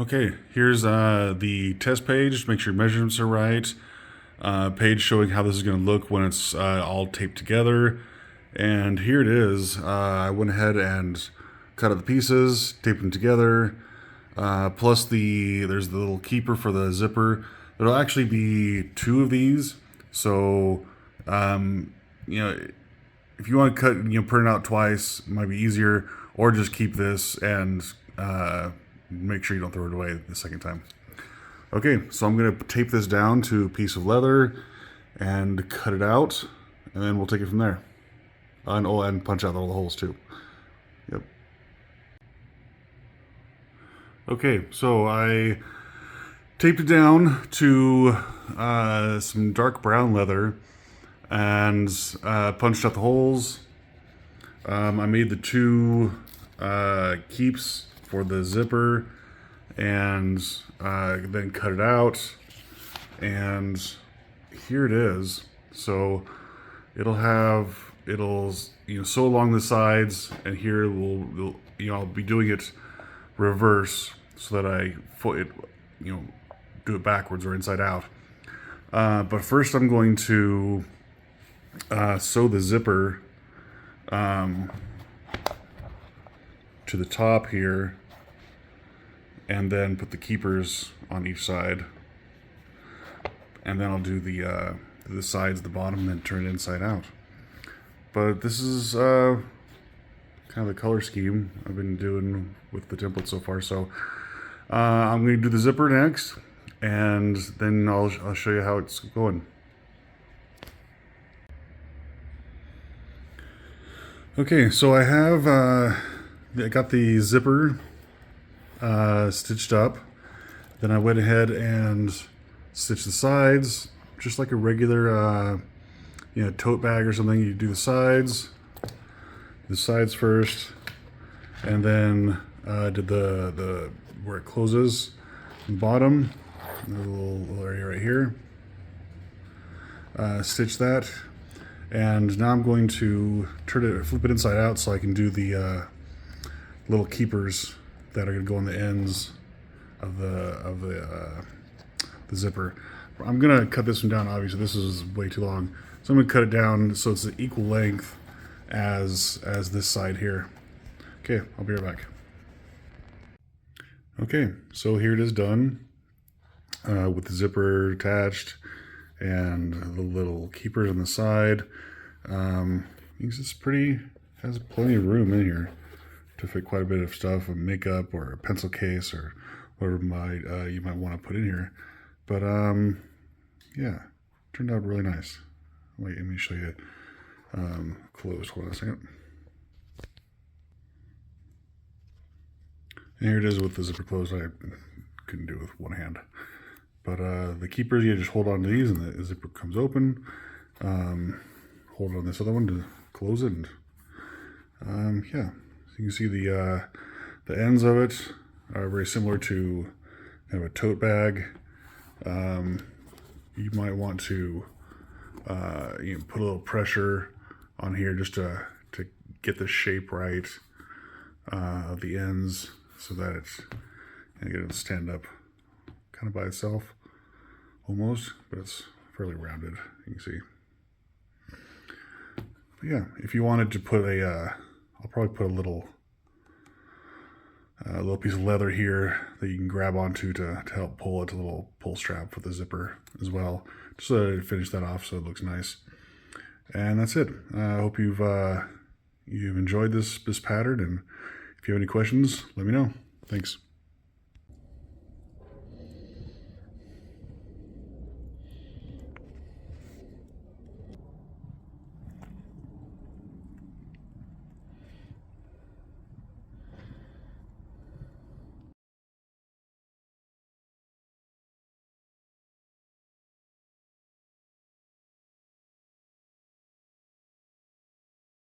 Okay, here's the test page. Make sure your measurements are right. Page showing how this is going to look when it's all taped together. And here it is. I went ahead and cut out the pieces, taped them together. Plus there's the little keeper for the zipper. There'll actually be two of these. So, you know, if you want to cut, print it out twice, it might be easier. Or just keep this and make sure you don't throw it away the second time. Okay, so I'm going to tape this down to a piece of leather and cut it out, and then we'll take it from there. And punch out all the holes too. Yep. Okay, so I taped it down to some dark brown leather and punched out the holes. I made the two keeps for the zipper and then cut it out, and here it is. So it'll sew along the sides, and here I'll be doing it reverse so that I do it backwards or inside out. But first I'm going to sew the zipper to the top here, and then put the keepers on each side, and then I'll do the sides, the bottom, and then turn it inside out. But this is kind of the color scheme I've been doing with the template so far. So I'm going to do the zipper next, and then I'll show you how it's going. Okay, so I got the zipper stitched up. Then I went ahead and stitched the sides, just like a regular tote bag or something. You do the sides first, and then did the where it closes, the bottom, the little area right here. Stitch that, and now I'm going to flip it inside out so I can do the little keepers that are going to go on the ends of the zipper. I'm going to cut this one down. Obviously, this is way too long, so I'm going to cut it down so it's an equal length as this side here. Okay, I'll be right back. Okay, so here it is done with the zipper attached and the little keepers on the side. It's has plenty of room in here to fit quite a bit of stuff, a makeup or a pencil case or whatever you might want to put in here. But yeah, turned out really nice. Wait, let me show you close. Hold on a second. And here it is with the zipper closed. I couldn't do it with one hand. But the keepers, you just hold on to these, and the zipper comes open. Hold on this other one to close it, and yeah. So you can see the ends of it are very similar to kind of a tote bag. You might want to put a little pressure on here just to get the shape right of the ends, so that it's get it to stand up kind of by itself almost, but it's fairly rounded, you can see. But yeah, if you wanted to put I'll probably put a little piece of leather here that you can grab onto to help pull it, a little pull strap for the zipper as well, just to finish that off so it looks nice. And that's it. I hope you've enjoyed this pattern, and if you have any questions, let me know. Thanks.